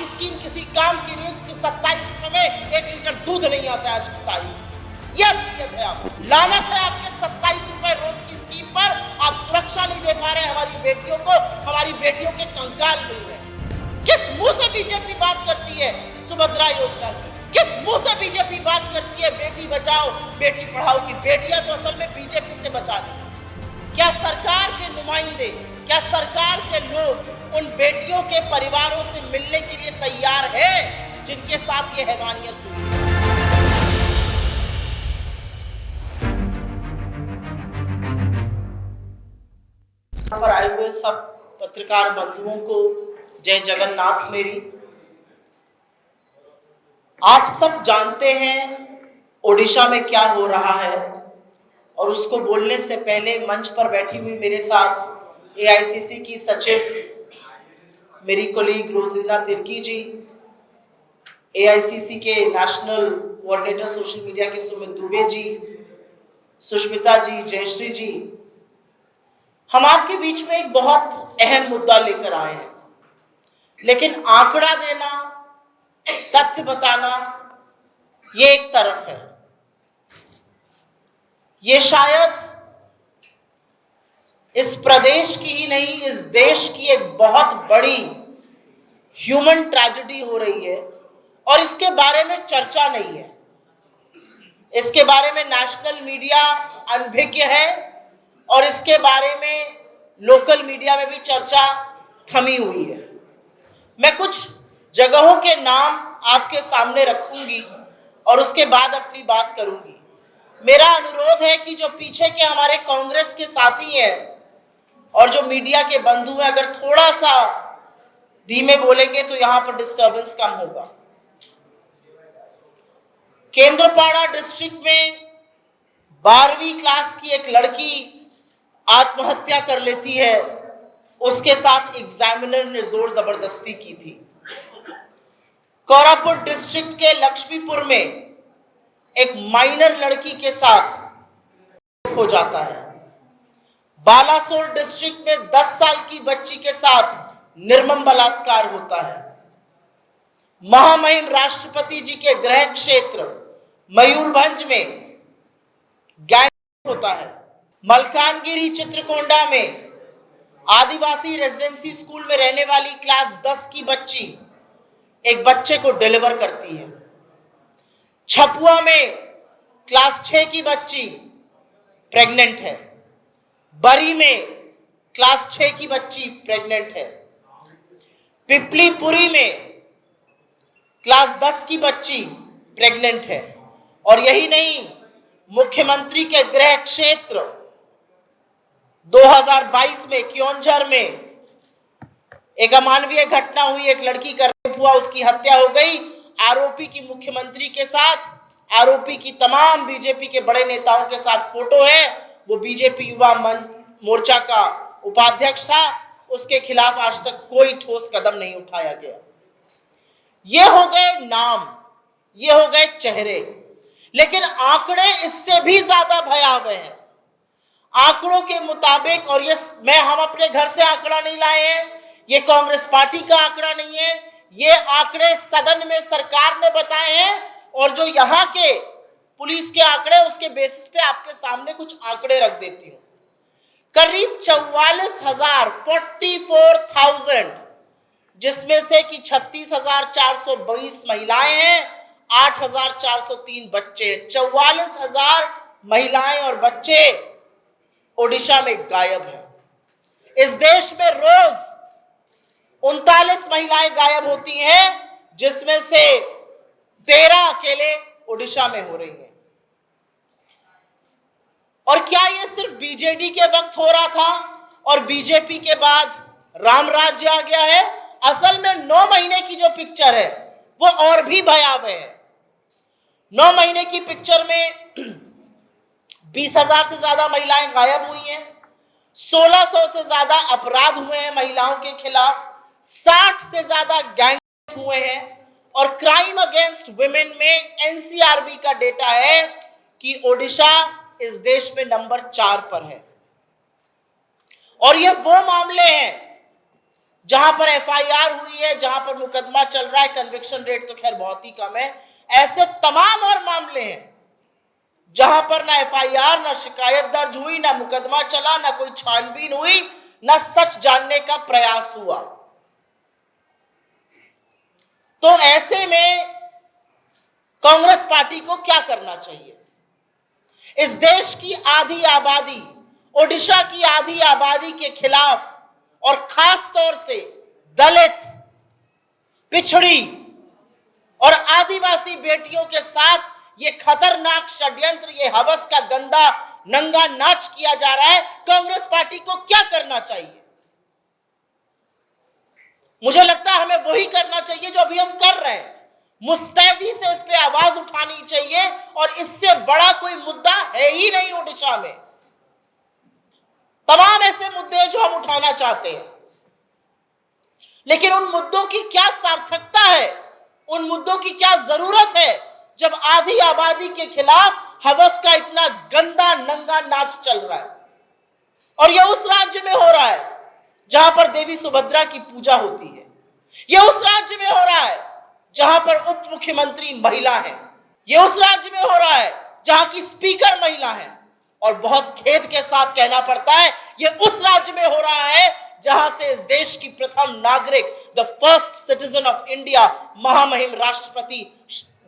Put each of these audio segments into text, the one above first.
की स्कीम किसी काम की नहीं, क्योंकि 27 रुपए में 1 लीटर दूध नहीं आता है आज की तारीख। यह असलियत है। आप लानत है आपके 27 रुपए रोज की स्कीम पर। आप सुरक्षा नहीं दे पा रहे हमारी बेटियों को, हमारी बेटियों के कंकाल मिल रहे। किस मुंह से बीजेपी बात करती है सुभद्रा योजना की? किस मुंह से बीजेपी बात करती है बेटी बचाओ बेटी पढ़ाओ की? बेटियां तो असल में बीजेपी से बचा ली। क्या सरकार के नुमाइंदे, क्या सरकार के लोग उन बेटियों के परिवारों से मिलने के लिए तैयार है जिनके साथ ये हैवानियत हुई? यहाँ पर आए हुए सब पत्रकार बंधुओं को जय जगन्नाथ मेरी। आप सब जानते हैं ओडिशा में क्या हो रहा है, और उसको बोलने से पहले मंच पर बैठी हुई मेरे साथ एआईसीसी की सचिव मेरी कोलीग रोजीना तिर्की जी, एआईसीसी के नेशनल कोऑर्डिनेटर सोशल मीडिया के सुमित दुबे जी, सुष्मिता जी, जयश्री जी, हम आपके बीच में एक बहुत अहम मुद्दा लेकर आए हैं। लेकिन आंकड़ा देना, तथ्य बताना, ये एक तरफ है। ये शायद इस प्रदेश की ही नहीं, इस देश की एक बहुत बड़ी ह्यूमन ट्रेजेडी हो रही है, और इसके बारे में चर्चा नहीं है। इसके बारे में नेशनल मीडिया अनभिज्ञ है, और इसके बारे में लोकल मीडिया में भी चर्चा थमी हुई है। मैं कुछ जगहों के नाम आपके सामने रखूंगी और उसके बाद अपनी बात करूंगी। मेरा अनुरोध है कि जो पीछे के हमारे कांग्रेस के साथी हैं और जो मीडिया के बंधु हैं, अगर थोड़ा सा धीमे बोलेंगे तो यहां पर डिस्टर्बेंस कम होगा। केंद्रपाड़ा डिस्ट्रिक्ट में 12वीं क्लास की एक लड़की आत्महत्या कर लेती है। उसके साथ एग्जामिनर ने जोर जबरदस्ती की थी। कोरापुट डिस्ट्रिक्ट के लक्ष्मीपुर में एक माइनर लड़की के साथ हो जाता है। बालासोर डिस्ट्रिक्ट में 10 साल की बच्ची के साथ निर्मम बलात्कार होता है। महामहिम राष्ट्रपति जी के गृह क्षेत्र मयूरभंज में गैंग होता है। मलकानगिरी चित्रकोंडा में आदिवासी रेजिडेंसी स्कूल में रहने वाली क्लास 10 की बच्ची एक बच्चे को डिलीवर करती है। छपुआ में क्लास 6 की बच्ची प्रेग्नेंट है। बरी में क्लास 6 की बच्ची प्रेग्नेंट है। पिपलीपुरी में क्लास 10 की बच्ची प्रेग्नेंट है। और यही नहीं, मुख्यमंत्री के गृह क्षेत्र 2022 में क्योंझर में एक अमानवीय घटना हुई। एक लड़की का रेप हुआ, उसकी हत्या हो गई। आरोपी की मुख्यमंत्री के साथ, आरोपी की तमाम बीजेपी के बड़े नेताओं के साथ फोटो है। वो बीजेपी युवा मोर्चा का उपाध्यक्ष था। उसके खिलाफ आज तक कोई ठोस कदम नहीं उठाया गया। ये हो गए नाम, ये हो गए चेहरे, लेकिन आंकड़े इससे भी ज्यादा भयावह हैं। आंकड़ों के मुताबिक, और ये हम अपने घर से आंकड़ा नहीं लाए हैं, ये कांग्रेस पार्टी का आंकड़ा नहीं है, ये आंकड़े सदन में सरकार ने बताए हैं। और जो यहाँ के पुलिस के आंकड़े, उसके बेसिस पे आपके सामने कुछ आंकड़े रख देती हूँ। करीब 44,000 जिसमें से कि 36,422 महिलाएं हैं, 8,403 बच्चे। 44,000 महिलाएं और बच्चे ओडिशा में गायब हैं। इस देश में रोज 39 महिलाएं गायब होती हैं, जिसमें से 13 अकेले ओडिशा में हो रही हैं। और क्या ये सिर्फ बीजेडी के वक्त हो रहा था और बीजेपी के बाद राम राज्य आ गया है? असल में 9 महीने की जो पिक्चर है वो और भी भयावह है। 9 महीने की पिक्चर में 20,000 से ज्यादा महिलाएं गायब हुई हैं। 1600 से ज्यादा अपराध हुए हैं महिलाओं के खिलाफ। 60 से ज्यादा गैंग हुए हैं। और क्राइम अगेंस्ट वुमेन में एनसीआरबी का डेटा है कि ओडिशा इस देश में नंबर 4 पर है। और ये वो मामले हैं जहां पर एफआईआर हुई है, जहां पर मुकदमा चल रहा है, कन्विक्शन रेट तो खैर बहुत ही कम है। ऐसे तमाम और मामले हैं जहां पर ना एफआईआर, ना शिकायत दर्ज हुई, ना मुकदमा चला, ना कोई छानबीन हुई, ना सच जानने का प्रयास हुआ। तो ऐसे में कांग्रेस पार्टी को क्या करना चाहिए? इस देश की आधी आबादी, ओडिशा की आधी आबादी के खिलाफ और खास तौर से दलित, पिछड़ी और आदिवासी बेटियों के साथ ये खतरनाक षड्यंत्र, ये हवस का गंदा नंगा नाच किया जा रहा है। कांग्रेस पार्टी को क्या करना चाहिए? मुझे लगता है हमें वही करना चाहिए जो अभी हम कर रहे हैं। मुस्तैदी से इस पे आवाज उठानी चाहिए, और इससे बड़ा कोई मुद्दा है ही नहीं ओडिशा में। तमाम ऐसे मुद्दे हैं जो हम उठाना चाहते हैं, लेकिन उन मुद्दों की क्या सार्थकता है, उन मुद्दों की क्या जरूरत है, जब आधी आबादी के खिलाफ हवस का इतना गंदा नंगा नाच चल रहा है। और यह उस राज्य में हो रहा है जहां पर देवी सुभद्रा की पूजा होती है। यह उस राज्य में हो रहा है जहां पर उप मुख्यमंत्री महिला है। यह उस राज्य में हो रहा है जहां की स्पीकर महिला है। और बहुत खेद के साथ कहना पड़ता है, यह उस राज्य में हो रहा है जहां से इस देश की प्रथम नागरिक, the first citizen of India, महामहिम राष्ट्रपति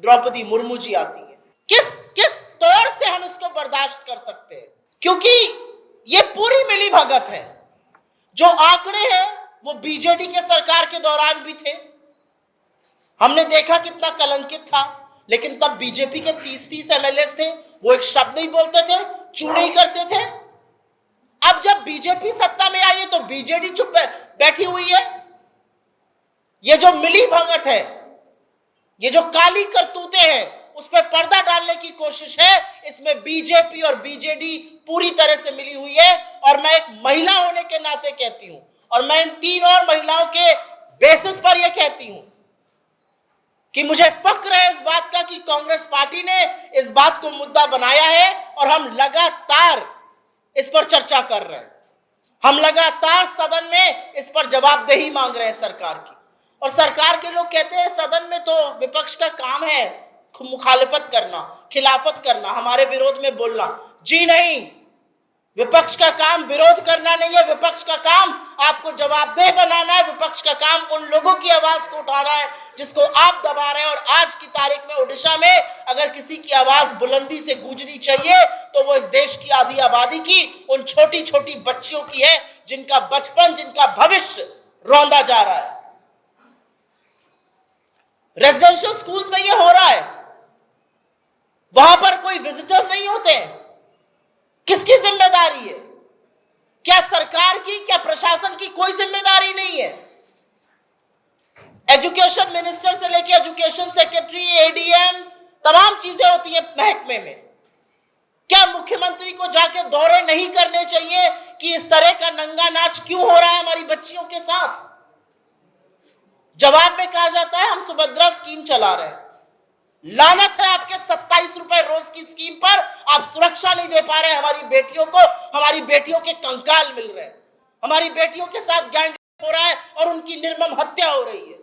द्रौपदी मुर्मू जी आती है। किस तौर से हम इसको बर्दाश्त कर सकते हैं? क्योंकि ये पूरी मिली भगत है। जो आंकड़े हैं वो बीजेडी के सरकार के दौरान भी थे, हमने देखा कितना कलंकित था। लेकिन तब बीजेपी के 30-30 एमएलए थे, वो एक शब्द नहीं बोलते थे, चूड़े ही करते थे। अब जब बीजेपी सत्ता में आई है तो बीजेडी चुप बैठी हुई है। ये जो मिली भगत है, ये जो काली करतूतें हैं, उस पर पर्दा डालने की कोशिश है। इसमें बीजेपी और बीजेडी पूरी तरह से मिली हुई है। और मैं एक महिला होने के नाते कहती हूं, और मैं इन 3 और महिलाओं के बेसिस पर यह कहती हूं कि मुझे फक्र है इस बात का कि कांग्रेस पार्टी ने इस बात को मुद्दा बनाया है, और हम लगातार इस पर चर्चा कर रहे हैं। हम लगातार सदन में इस पर जवाबदेही मांग रहे हैं सरकार की। और सरकार के लोग कहते हैं सदन में तो विपक्ष का काम है मुखालिफत करना, खिलाफत करना, हमारे विरोध में बोलना। जी नहीं, विपक्ष का काम विरोध करना नहीं है। विपक्ष का काम आपको जवाबदेह बनाना है। विपक्ष का काम उन लोगों की आवाज को उठाना है जिसको आप दबा रहे हैं। और आज की तारीख में ओडिशा में अगर किसी की आवाज बुलंदी से गूंजनी चाहिए तो वो इस देश की आधी आबादी की, उन छोटी छोटी बच्चियों की है जिनका बचपन, जिनका भविष्य रौंदा जा रहा है। रेजिडेंशियल स्कूल्स में ये हो रहा है, वहां पर कोई विजिटर्स नहीं होते हैं। किसकी जिम्मेदारी है? क्या सरकार की, क्या प्रशासन की कोई जिम्मेदारी नहीं है? एजुकेशन मिनिस्टर से लेकर एजुकेशन सेक्रेटरी, एडीएम, तमाम चीजें होती है महकमे में। क्या मुख्यमंत्री को जाके दौरे नहीं करने चाहिए कि इस तरह का नंगा नाच क्यों हो रहा है हमारी बच्चियों के साथ? जवाब में कहा जाता है हम सुभद्रा स्कीम चला रहे हैं। लानत है आपके 27 रुपए रोज की स्कीम पर। आप सुरक्षा नहीं दे पा रहे हमारी बेटियों को। हमारी बेटियों के कंकाल मिल रहे हैं, हमारी बेटियों के साथ गैंगरेप हो रहा है और उनकी निर्मम हत्या हो रही है।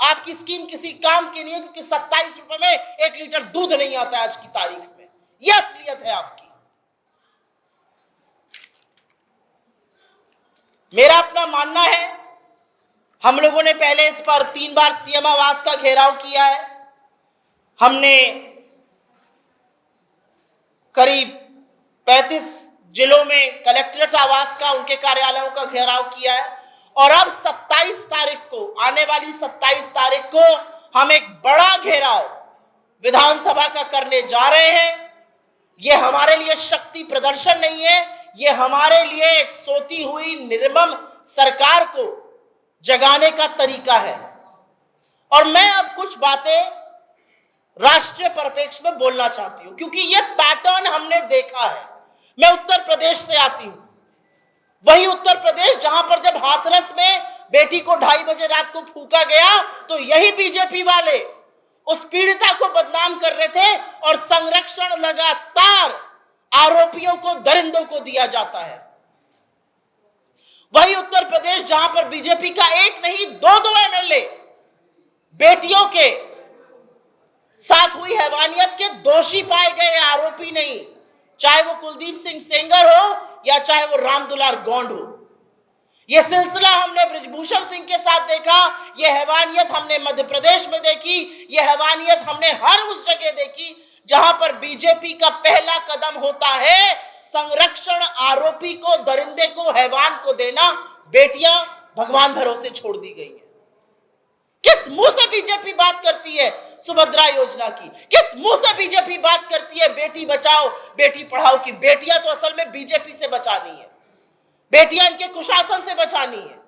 आपकी स्कीम किसी काम की नहीं है, क्योंकि 27 रुपए में 1 लीटर दूध नहीं आता है आज की तारीख में। यह असलियत है आपकी। मेरा अपना मानना है, हम लोगों ने पहले इस पर 3 बार सीएम आवास का घेराव किया है। हमने करीब 35 जिलों में कलेक्ट्रेट आवास का, उनके कार्यालयों का घेराव किया है। और अब 27 तारीख को, आने वाली 27 तारीख को हम एक बड़ा घेराव विधानसभा का करने जा रहे हैं। यह हमारे लिए शक्ति प्रदर्शन नहीं है, यह हमारे लिए एक सोती हुई निर्मम सरकार को जगाने का तरीका है। और मैं अब कुछ बातें राष्ट्रीय परिप्रेक्ष्य में बोलना चाहती हूं, क्योंकि यह पैटर्न हमने देखा है। मैं उत्तर प्रदेश से आती हूं, वही उत्तर प्रदेश जहां पर जब हाथरस में बेटी को 2:30 बजे रात को फूंका गया तो यही बीजेपी वाले उस पीड़िता को बदनाम कर रहे थे, और संरक्षण लगातार आरोपियों को, दरिंदों को दिया जाता है। वही उत्तर प्रदेश जहां पर बीजेपी का एक नहीं दो एमएलए बेटियों के साथ हुई हैवानियत के दोषी पाए गए, आरोपी नहीं, चाहे वो कुलदीप सिंह सेंगर हो या चाहे वो रामदुलार गौंड हो। यह सिलसिला हमने बृजभूषण सिंह के साथ देखा, यह हैवानियत हमने मध्य प्रदेश में देखी, यह हैवानियत हमने हर उस जगह देखी जहां पर बीजेपी का पहला कदम होता है संरक्षण, आरोपी को, दरिंदे को, हैवान को देना। बेटियां भगवान भरोसे छोड़ दी गई है। किस मुंह से बीजेपी बात करती है सुभद्रा योजना की? किस मुंह से बीजेपी बात करती है बेटी बचाओ बेटी पढ़ाओ की? बेटियां तो असल में बीजेपी से बचानी है, बेटियां इनके कुशासन से बचानी है।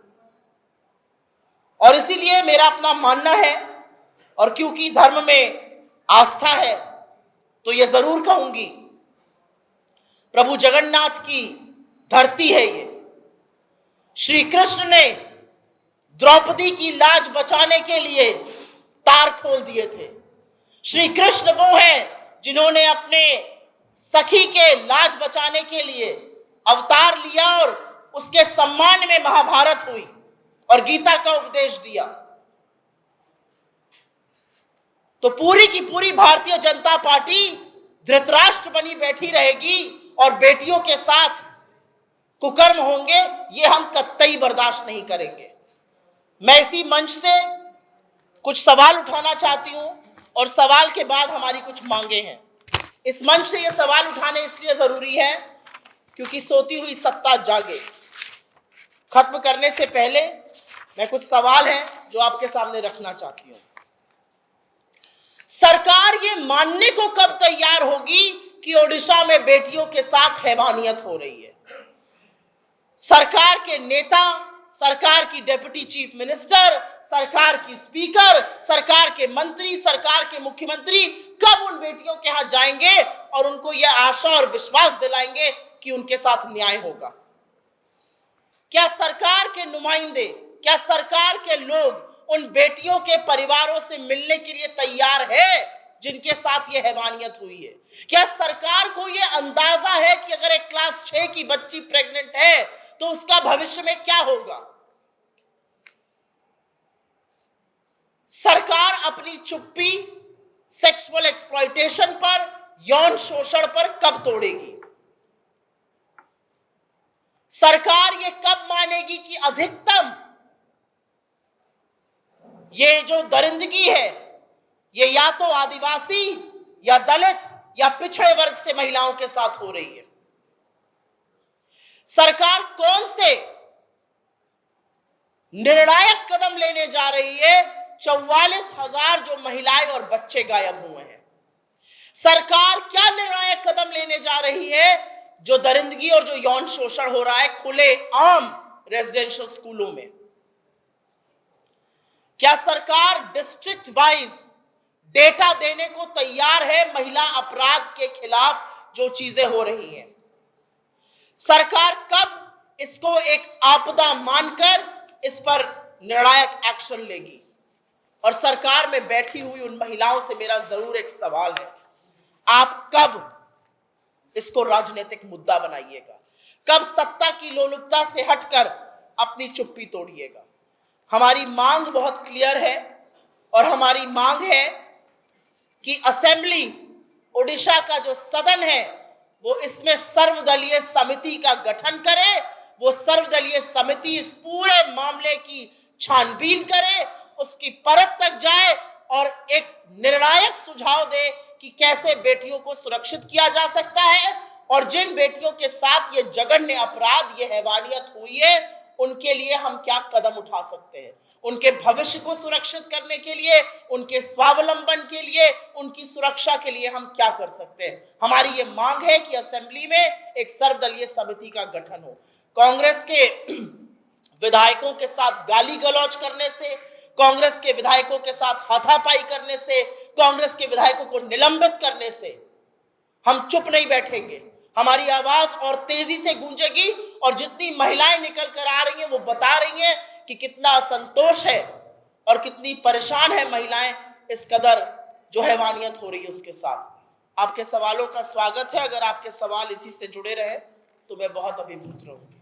और इसीलिए मेरा अपना मानना है, और क्योंकि धर्म में आस्था है तो यह जरूर कहूंगी, प्रभु जगन्नाथ की धरती है ये। श्री कृष्ण ने द्रौपदी की लाज बचाने के लिए तार खोल दिए थे। श्री कृष्ण वो हैं जिन्होंने अपने सखी के लाज बचाने के लिए अवतार लिया और उसके सम्मान में महाभारत हुई और गीता का उपदेश दिया। तो पूरी की पूरी भारतीय जनता पार्टी धृतराष्ट्र बनी बैठी रहेगी और बेटियों के साथ कुकर्म होंगे, ये हम कतई बर्दाश्त नहीं करेंगे। मैं इसी मंच से कुछ सवाल उठाना चाहती हूं और सवाल के बाद हमारी कुछ मांगे हैं। इस मंच से ये सवाल उठाने इसलिए जरूरी है क्योंकि सोती हुई सत्ता जागे। खत्म करने से पहले मैं कुछ सवाल हैं जो आपके सामने रखना चाहती हूं। सरकार ये मानने को कब तैयार होगी कि ओडिशा में बेटियों के साथ हैवानियत हो रही है? सरकार के नेता, सरकार की डिप्टी चीफ मिनिस्टर, सरकार की स्पीकर, सरकार के मंत्री, सरकार के मुख्यमंत्री कब उन बेटियों के हाथ जाएंगे और उनको यह आशा और विश्वास दिलाएंगे कि उनके साथ न्याय होगा? क्या सरकार के नुमाइंदे, क्या सरकार के लोग उन बेटियों के परिवारों से मिलने के लिए तैयार है जिनके साथ यह हैवानियत हुई है? क्या सरकार को यह अंदाजा है कि अगर एक क्लास 6 की बच्ची प्रेग्नेंट है तो उसका भविष्य में क्या होगा? सरकार अपनी चुप्पी सेक्सुअल एक्सप्लॉयटेशन पर, यौन शोषण पर कब तोड़ेगी? सरकार ये कब मानेगी कि अधिकतम ये जो दरिंदगी है ये या तो आदिवासी या दलित या पिछड़े वर्ग से महिलाओं के साथ हो रही है? सरकार कौन से निर्णायक कदम लेने जा रही है? 44,000 जो महिलाएं और बच्चे गायब हुए हैं। सरकार क्या निर्णायक कदम लेने जा रही है जो दरिंदगी और जो यौन शोषण हो रहा है खुले आम रेजिडेंशियल स्कूलों में? क्या सरकार डिस्ट्रिक्ट वाइज डेटा देने को तैयार है महिला अपराध के खिलाफ जो चीजें हो रही हैं? सरकार कब इसको एक आपदा मानकर इस पर निर्णायक एक्शन लेगी? और सरकार में बैठी हुई उन महिलाओं से मेरा जरूर एक सवाल है, आप कब इसको राजनीतिक मुद्दा बनाइएगा? कब सत्ता की लोलुपता से हटकर अपनी चुप्पी तोड़िएगा? हमारी मांग बहुत क्लियर है और हमारी मांग है कि असेंबली, ओडिशा का जो सदन है वो इसमें सर्वदलीय समिति का गठन करे। वो सर्वदलीय समिति इस पूरे मामले की छानबीन करे, उसकी परत तक जाए और एक निर्णायक सुझाव दे कि कैसे बेटियों को सुरक्षित किया जा सकता है और जिन बेटियों के साथ ये जघन्य अपराध, ये हैवानियत हुई है, उनके लिए हम क्या कदम उठा सकते हैं, उनके भविष्य को सुरक्षित करने के लिए, उनके स्वावलंबन के लिए, उनकी सुरक्षा के लिए हम क्या कर सकते हैं। हमारी ये मांग है कि असेंबली में एक सर्वदलीय समिति का गठन हो। कांग्रेस के विधायकों के साथ गाली गलौज करने से, कांग्रेस के विधायकों के साथ हाथापाई करने से, कांग्रेस के विधायकों को निलंबित करने से हम चुप नहीं बैठेंगे। हमारी आवाज और तेजी से गूंजेगी और जितनी महिलाएं निकल कर आ रही हैं वो बता रही हैं कि कितना असंतोष है और कितनी परेशान है महिलाएं इस कदर जो हैवानियत हो रही है उसके साथ। आपके सवालों का स्वागत है। अगर आपके सवाल इसी से जुड़े रहे तो मैं बहुत अभिभूत रहूंगा।